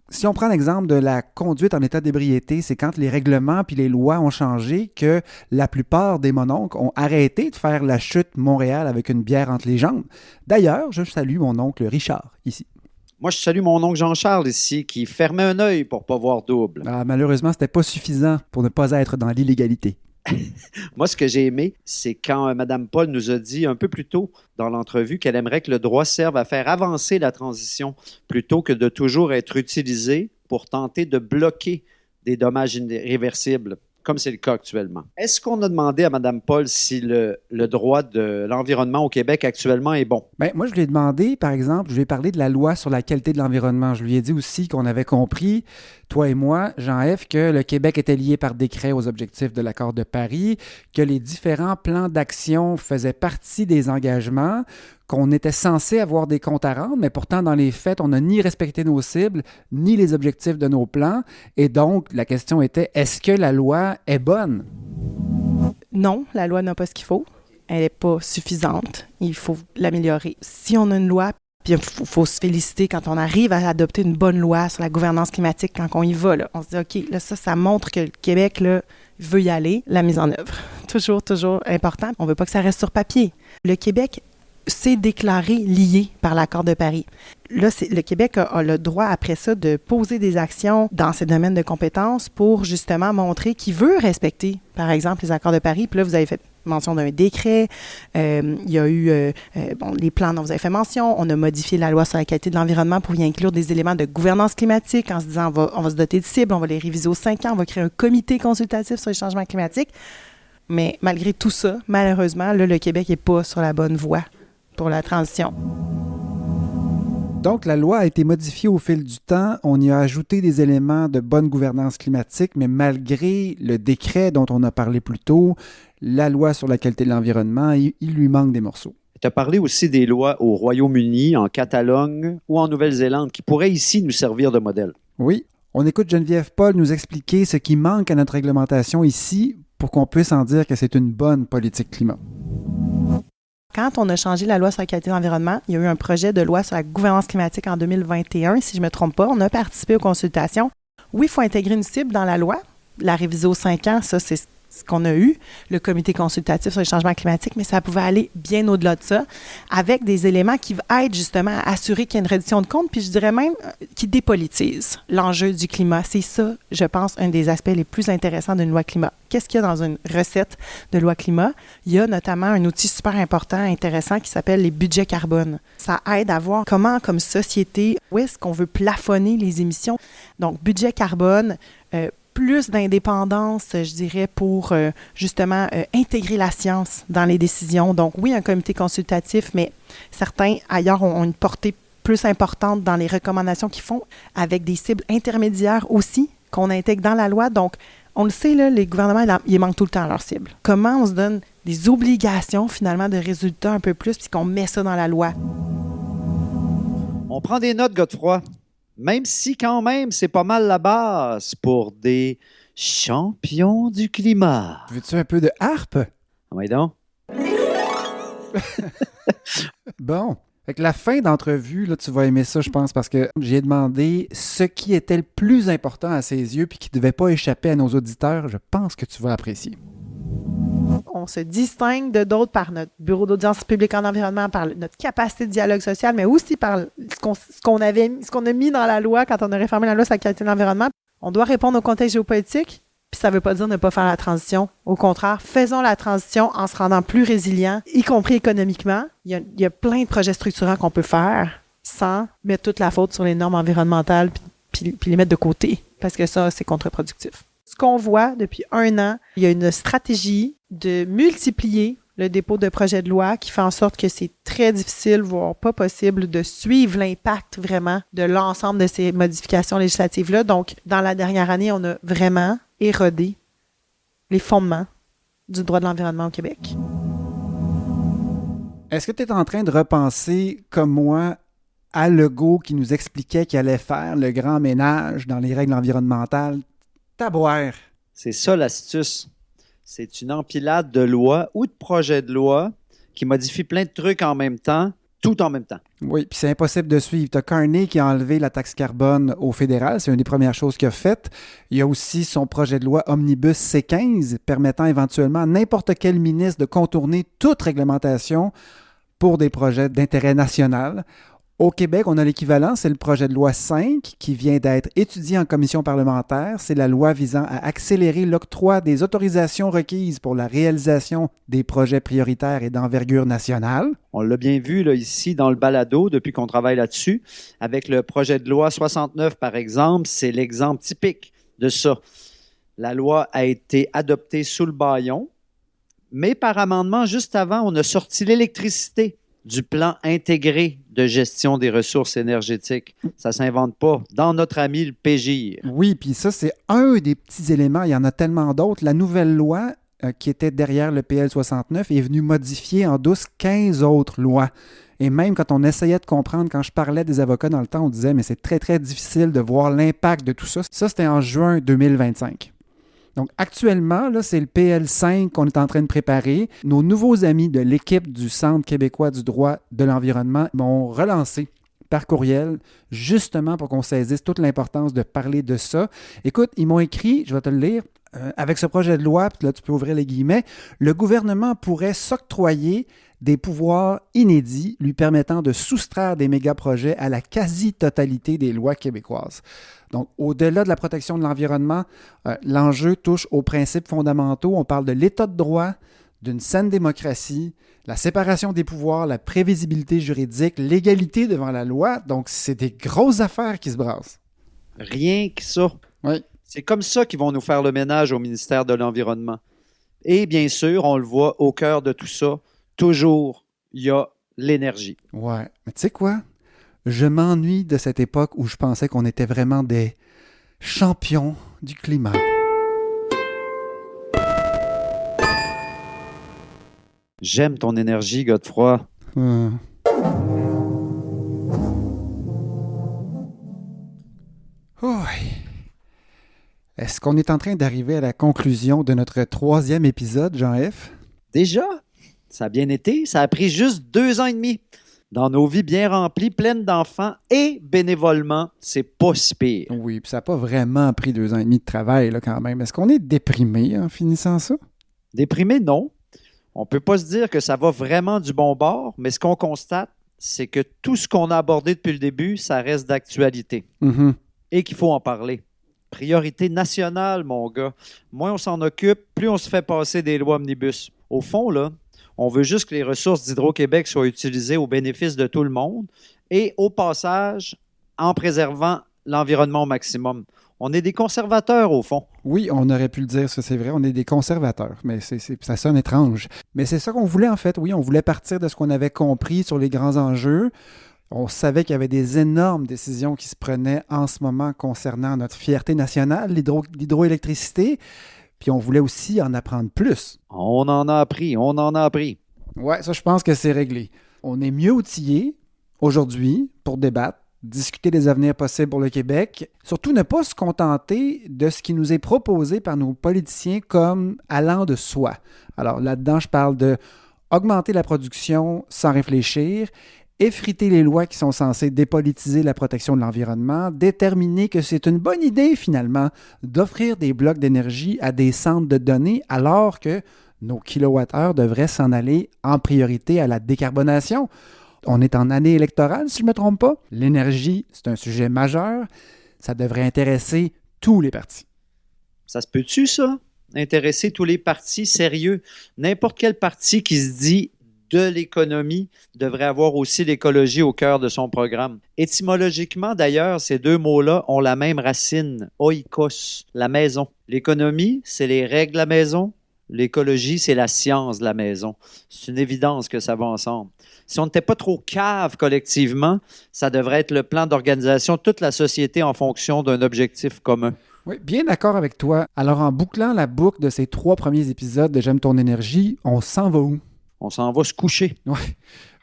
Si on prend l'exemple de la conduite en état d'ébriété, c'est quand les règlements puis les lois ont changé que la plupart des mononcles ont arrêté de faire la chute Montréal avec une bière entre les jambes. D'ailleurs, je salue mon oncle Richard, ici. Moi, je salue mon oncle Jean-Charles ici, qui fermait un œil pour ne pas voir double. Ah, malheureusement, ce n'était pas suffisant pour ne pas être dans l'illégalité. Moi, ce que j'ai aimé, c'est quand Mme Paul nous a dit un peu plus tôt dans l'entrevue qu'elle aimerait que le droit serve à faire avancer la transition plutôt que de toujours être utilisé pour tenter de bloquer des dommages irréversibles, comme c'est le cas actuellement. Est-ce qu'on a demandé à Mme Paul si le droit de l'environnement au Québec actuellement est bon? Bien, moi, je lui ai demandé, par exemple, je lui ai parlé de la loi sur la qualité de l'environnement. Je lui ai dit aussi qu'on avait compris, toi et moi, Jean-F, que le Québec était lié par décret aux objectifs de l'accord de Paris, que les différents plans d'action faisaient partie des engagements, qu'on était censé avoir des comptes à rendre, mais pourtant, dans les faits, on n'a ni respecté nos cibles, ni les objectifs de nos plans. Et donc, la question était, est-ce que la loi est bonne? Non, la loi n'a pas ce qu'il faut. Elle n'est pas suffisante. Il faut l'améliorer. Si on a une loi, puis il faut se féliciter quand on arrive à adopter une bonne loi sur la gouvernance climatique, quand on y va, là, on se dit, OK, là, ça montre que le Québec là, veut y aller. La mise en œuvre, toujours important. On ne veut pas que ça reste sur papier. Le Québec s'est déclaré lié par l'accord de Paris. Là, le Québec a le droit, après ça, de poser des actions dans ses domaines de compétences pour justement montrer qu'il veut respecter, par exemple, les accords de Paris. Puis là, vous avez fait mention d'un décret. Il y a eu les plans dont vous avez fait mention. On a modifié la loi sur la qualité de l'environnement pour y inclure des éléments de gouvernance climatique en se disant on va se doter de cibles, on va les réviser aux 5 ans, on va créer un comité consultatif sur les changements climatiques. Mais malgré tout ça, malheureusement, là, le Québec n'est pas sur la bonne voie pour la transition. Donc, la loi a été modifiée au fil du temps. On y a ajouté des éléments de bonne gouvernance climatique, mais malgré le décret dont on a parlé plus tôt, la loi sur la qualité de l'environnement, il lui manque des morceaux. Tu as parlé aussi des lois au Royaume-Uni, en Catalogne ou en Nouvelle-Zélande qui pourraient ici nous servir de modèle. Oui, on écoute Geneviève Paul nous expliquer ce qui manque à notre réglementation ici pour qu'on puisse en dire que c'est une bonne politique climat. Quand on a changé la loi sur la qualité de l'environnement, il y a eu un projet de loi sur la gouvernance climatique en 2021, si je ne me trompe pas. On a participé aux consultations. Oui, il faut intégrer une cible dans la loi. La réviser aux 5 ans, ça, c'est ce qu'on a eu, le comité consultatif sur les changements climatiques, mais ça pouvait aller bien au-delà de ça, avec des éléments qui aident justement à assurer qu'il y a une réduction de compte, puis je dirais même qui dépolitisent l'enjeu du climat. C'est ça, je pense, un des aspects les plus intéressants d'une loi climat. Qu'est-ce qu'il y a dans une recette de loi climat? Il y a notamment un outil super important, intéressant, qui s'appelle les budgets carbone. Ça aide à voir comment, comme société, où est-ce qu'on veut plafonner les émissions. Donc, budget carbone, plus d'indépendance, je dirais, pour justement intégrer la science dans les décisions. Donc oui, un comité consultatif, mais certains ailleurs ont une portée plus importante dans les recommandations qu'ils font, avec des cibles intermédiaires aussi qu'on intègre dans la loi. Donc, on le sait, là, les gouvernements, ils manquent tout le temps à leurs cibles. Comment on se donne des obligations, finalement, de résultats un peu plus, puis qu'on met ça dans la loi? On prend des notes, Godefroy. Même si, quand même, c'est pas mal la base pour des champions du climat. Veux-tu un peu de harpe? Oui, donc. Bon. Fait que la fin d'entrevue, là, tu vas aimer ça, je pense, parce que j'ai demandé ce qui était le plus important à ses yeux puis qui ne devait pas échapper à nos auditeurs. Je pense que tu vas apprécier. On se distingue de d'autres par notre bureau d'audience publique en environnement, par notre capacité de dialogue social, mais aussi par ce qu'on a mis dans la loi quand on a réformé la loi sur la qualité de l'environnement. On doit répondre au contexte géopolitique, puis ça ne veut pas dire ne pas faire la transition. Au contraire, faisons la transition en se rendant plus résilient, y compris économiquement. Il y a plein de projets structurants qu'on peut faire sans mettre toute la faute sur les normes environnementales puis les mettre de côté, parce que ça, c'est contre-productif. Ce qu'on voit depuis 1 an, il y a une stratégie de multiplier le dépôt de projets de loi qui fait en sorte que c'est très difficile, voire pas possible, de suivre l'impact vraiment de l'ensemble de ces modifications législatives-là. Donc, dans la dernière année, on a vraiment érodé les fondements du droit de l'environnement au Québec. Est-ce que tu es en train de repenser, comme moi, à Legault qui nous expliquait qu'il allait faire le grand ménage dans les règles environnementales? Taboire. C'est ça l'astuce. C'est une empilade de lois ou de projets de loi qui modifient plein de trucs en même temps, tout en même temps. Oui, puis c'est impossible de suivre. Tu as Carney qui a enlevé la taxe carbone au fédéral. C'est une des premières choses qu'il a faites. Il y a aussi son projet de loi Omnibus C15 permettant éventuellement à n'importe quel ministre de contourner toute réglementation pour des projets d'intérêt national. Au Québec, on a l'équivalent, c'est le projet de loi 5 qui vient d'être étudié en commission parlementaire. C'est la loi visant à accélérer l'octroi des autorisations requises pour la réalisation des projets prioritaires et d'envergure nationale. On l'a bien vu là, ici dans le balado depuis qu'on travaille là-dessus. Avec le projet de loi 69, par exemple, c'est l'exemple typique de ça. La loi a été adoptée sous le bâillon, mais par amendement, juste avant, on a sorti l'électricité du plan intégré de gestion des ressources énergétiques. Ça ne s'invente pas. Dans notre ami le PGIR. Oui, puis ça, c'est un des petits éléments. Il y en a tellement d'autres. La nouvelle loi qui était derrière le PL 69 est venue modifier en douce 15 autres lois. Et même quand on essayait de comprendre, quand je parlais des avocats dans le temps, on disait « mais c'est très, très difficile de voir l'impact de tout ça ». Ça, c'était en juin 2025. Donc, actuellement, là, c'est le PL5 qu'on est en train de préparer. Nos nouveaux amis de l'équipe du Centre québécois du droit de l'environnement m'ont relancé par courriel, justement pour qu'on saisisse toute l'importance de parler de ça. Écoute, ils m'ont écrit, je vais te le lire, avec ce projet de loi, puis là, tu peux ouvrir les guillemets, le gouvernement pourrait s'octroyer des pouvoirs inédits lui permettant de soustraire des méga-projets à la quasi-totalité des lois québécoises. Donc, au-delà de la protection de l'environnement, l'enjeu touche aux principes fondamentaux. On parle de l'état de droit, d'une saine démocratie, la séparation des pouvoirs, la prévisibilité juridique, l'égalité devant la loi. Donc, c'est des grosses affaires qui se brassent. Rien que ça. Oui. C'est comme ça qu'ils vont nous faire le ménage au ministère de l'Environnement. Et bien sûr, on le voit au cœur de tout ça, toujours, il y a l'énergie. Ouais. Mais tu sais quoi? Je m'ennuie de cette époque où je pensais qu'on était vraiment des champions du climat. J'aime ton énergie, Godefroy. Est-ce qu'on est en train d'arriver à la conclusion de notre 3e épisode, Jean-F? Déjà? Ça a bien été. Ça a pris juste 2 ans et demi. Dans nos vies bien remplies, pleines d'enfants et bénévolement, c'est pas si pire. Oui, puis ça n'a pas vraiment pris 2 ans et demi de travail là, quand même. Est-ce qu'on est déprimé en finissant ça? Déprimé, non. On ne peut pas se dire que ça va vraiment du bon bord, mais ce qu'on constate, c'est que tout ce qu'on a abordé depuis le début, ça reste d'actualité. Mm-hmm. Et qu'il faut en parler. Priorité nationale, mon gars. Moins on s'en occupe, plus on se fait passer des lois omnibus. Au fond, là, on veut juste que les ressources d'Hydro-Québec soient utilisées au bénéfice de tout le monde et au passage, en préservant l'environnement au maximum. On est des conservateurs, au fond. Oui, on aurait pu le dire, ça c'est vrai, on est des conservateurs, mais ça sonne étrange. Mais c'est ça qu'on voulait en fait, oui, on voulait partir de ce qu'on avait compris sur les grands enjeux. On savait qu'il y avait des énormes décisions qui se prenaient en ce moment concernant notre fierté nationale, l'hydroélectricité, puis on voulait aussi en apprendre plus. On en a appris. Ouais, ça je pense que c'est réglé. On est mieux outillés aujourd'hui pour débattre, discuter des avenirs possibles pour le Québec. Surtout ne pas se contenter de ce qui nous est proposé par nos politiciens comme allant de soi. Alors là-dedans, je parle de augmenter la production sans réfléchir, effriter les lois qui sont censées dépolitiser la protection de l'environnement, déterminer que c'est une bonne idée finalement d'offrir des blocs d'énergie à des centres de données alors que nos kilowattheures devraient s'en aller en priorité à la décarbonation. On est en année électorale, si je ne me trompe pas. L'énergie, c'est un sujet majeur. Ça devrait intéresser tous les partis. Ça se peut-tu, ça? Intéresser tous les partis sérieux? N'importe quel parti qui se dit de l'économie devrait avoir aussi l'écologie au cœur de son programme. Étymologiquement, d'ailleurs, ces deux mots-là ont la même racine, oikos, la maison. L'économie, c'est les règles de la maison. L'écologie, c'est la science de la maison. C'est une évidence que ça va ensemble. Si on n'était pas trop cave collectivement, ça devrait être le plan d'organisation de toute la société en fonction d'un objectif commun. Oui, bien d'accord avec toi. Alors, en bouclant la boucle de ces 3 premiers épisodes de J'aime ton énergie, on s'en va où? On s'en va se coucher.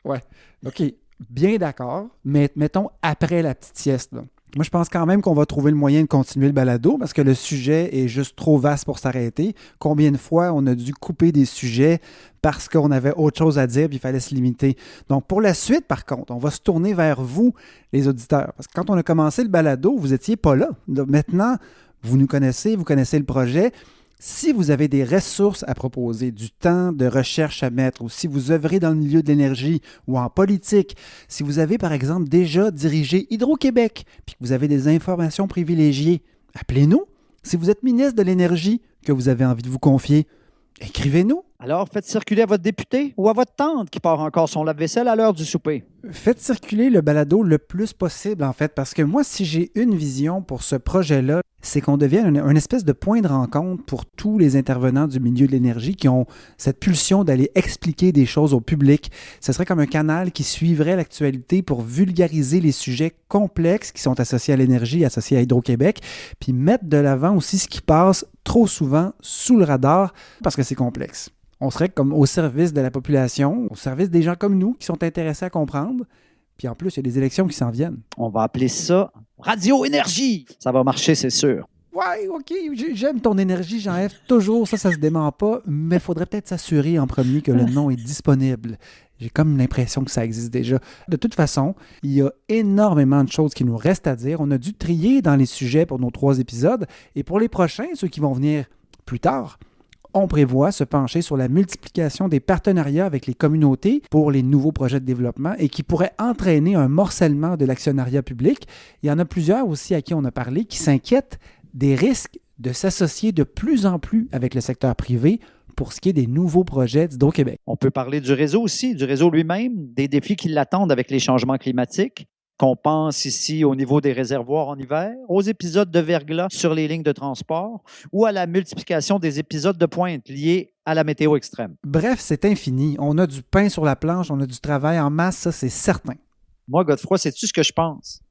Ouais. OK, bien d'accord, mais mettons après la petite sieste, là. Moi, je pense quand même qu'on va trouver le moyen de continuer le balado parce que le sujet est juste trop vaste pour s'arrêter. Combien de fois on a dû couper des sujets parce qu'on avait autre chose à dire et il fallait se limiter. Donc, pour la suite, par contre, on va se tourner vers vous, les auditeurs. Parce que quand on a commencé le balado, vous n'étiez pas là. Donc, maintenant, vous nous connaissez, vous connaissez le projet. Si vous avez des ressources à proposer, du temps de recherche à mettre, ou si vous œuvrez dans le milieu de l'énergie ou en politique, si vous avez par exemple déjà dirigé Hydro-Québec, puis que vous avez des informations privilégiées, appelez-nous. Si vous êtes ministre de l'Énergie, que vous avez envie de vous confier, écrivez-nous. Alors, faites circuler à votre député ou à votre tante qui part encore son lave-vaisselle à l'heure du souper. Faites circuler le balado le plus possible, en fait, parce que moi, si j'ai une vision pour ce projet-là, c'est qu'on devienne une espèce de point de rencontre pour tous les intervenants du milieu de l'énergie qui ont cette pulsion d'aller expliquer des choses au public. Ce serait comme un canal qui suivrait l'actualité pour vulgariser les sujets complexes qui sont associés à l'énergie, associés à Hydro-Québec, puis mettre de l'avant aussi ce qui passe trop souvent sous le radar parce que c'est complexe. On serait comme au service de la population, au service des gens comme nous qui sont intéressés à comprendre. Puis en plus, il y a des élections qui s'en viennent. On va appeler ça Radio Énergie. Ça va marcher, c'est sûr. Ouais, OK, j'aime ton énergie, Jean-F. Toujours, ça se dément pas, mais il faudrait peut-être s'assurer en premier que le nom est disponible. J'ai comme l'impression que ça existe déjà. De toute façon, il y a énormément de choses qui nous restent à dire. On a dû trier dans les sujets pour nos 3 épisodes. Et pour les prochains, ceux qui vont venir plus tard, on prévoit se pencher sur la multiplication des partenariats avec les communautés pour les nouveaux projets de développement et qui pourraient entraîner un morcellement de l'actionnariat public. Il y en a plusieurs aussi à qui on a parlé qui s'inquiètent des risques de s'associer de plus en plus avec le secteur privé pour ce qui est des nouveaux projets d'Hydro-Québec. On peut parler du réseau aussi, du réseau lui-même, des défis qui l'attendent avec les changements climatiques, qu'on pense ici au niveau des réservoirs en hiver, aux épisodes de verglas sur les lignes de transport ou à la multiplication des épisodes de pointe liés à la météo extrême. Bref, c'est infini. On a du pain sur la planche, on a du travail en masse, ça c'est certain. Moi, Godefroy, sais-tu ce que je pense?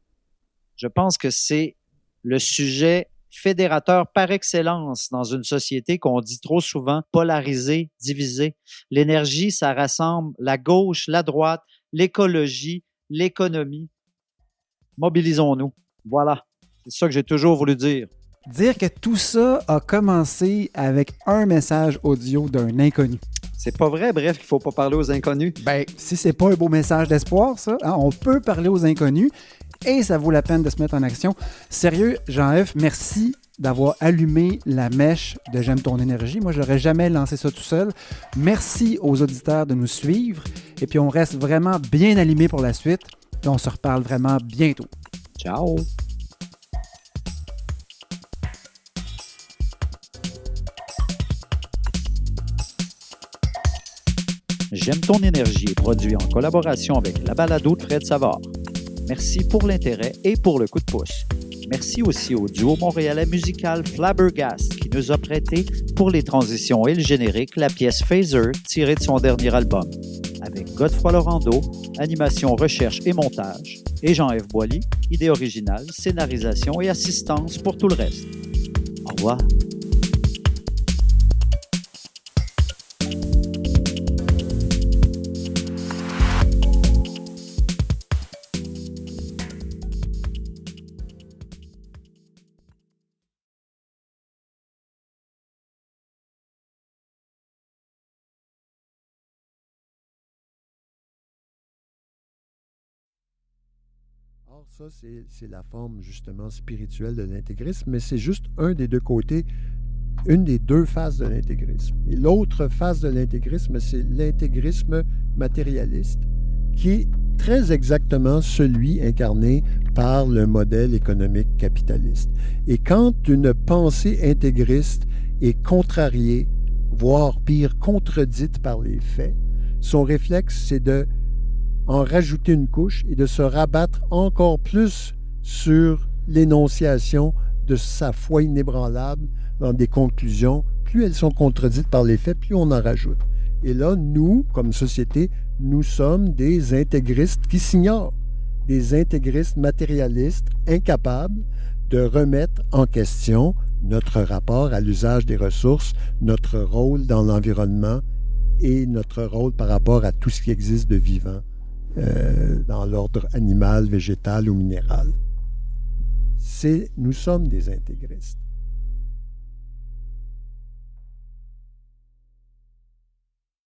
Je pense que c'est le sujet fédérateur par excellence dans une société qu'on dit trop souvent polarisée, divisée. L'énergie, ça rassemble la gauche, la droite, l'écologie, l'économie. Mobilisons-nous. Voilà. C'est ça que j'ai toujours voulu dire. Dire que tout ça a commencé avec un message audio d'un inconnu. C'est pas vrai, bref, qu'il faut pas parler aux inconnus. Ben, si c'est pas un beau message d'espoir, ça, hein, on peut parler aux inconnus et ça vaut la peine de se mettre en action. Sérieux, Jean-F, merci d'avoir allumé la mèche de J'aime ton énergie. Moi, j'aurais jamais lancé ça tout seul. Merci aux auditeurs de nous suivre et puis on reste vraiment bien allumés pour la suite. Et on se reparle vraiment bientôt. Ciao! J'aime ton énergie est produit en collaboration avec la balado de Fred Savard. Merci pour l'intérêt et pour le coup de pouce. Merci aussi au duo montréalais musical Flabbergast qui nous a prêté pour les transitions et le générique la pièce Phaser tirée de son dernier album. Avec Godefroy Laurando, animation, recherche et montage, et Jean-F. Boilly, idée originale, scénarisation et assistance pour tout le reste. Au revoir. Or, ça, c'est la forme justement spirituelle de l'intégrisme, mais c'est juste un des deux côtés, une des deux faces de l'intégrisme. Et l'autre face de l'intégrisme, c'est l'intégrisme matérialiste, qui est très exactement celui incarné par le modèle économique capitaliste. Et quand une pensée intégriste est contrariée, voire pire, contredite par les faits, son réflexe, c'est de en rajouter une couche et de se rabattre encore plus sur l'énonciation de sa foi inébranlable dans des conclusions. Plus elles sont contredites par les faits, plus on en rajoute. Et là, nous, comme société, nous sommes des intégristes qui s'ignorent, des intégristes matérialistes incapables de remettre en question notre rapport à l'usage des ressources, notre rôle dans l'environnement et notre rôle par rapport à tout ce qui existe de vivant dans l'ordre animal, végétal ou minéral. Nous sommes des intégristes.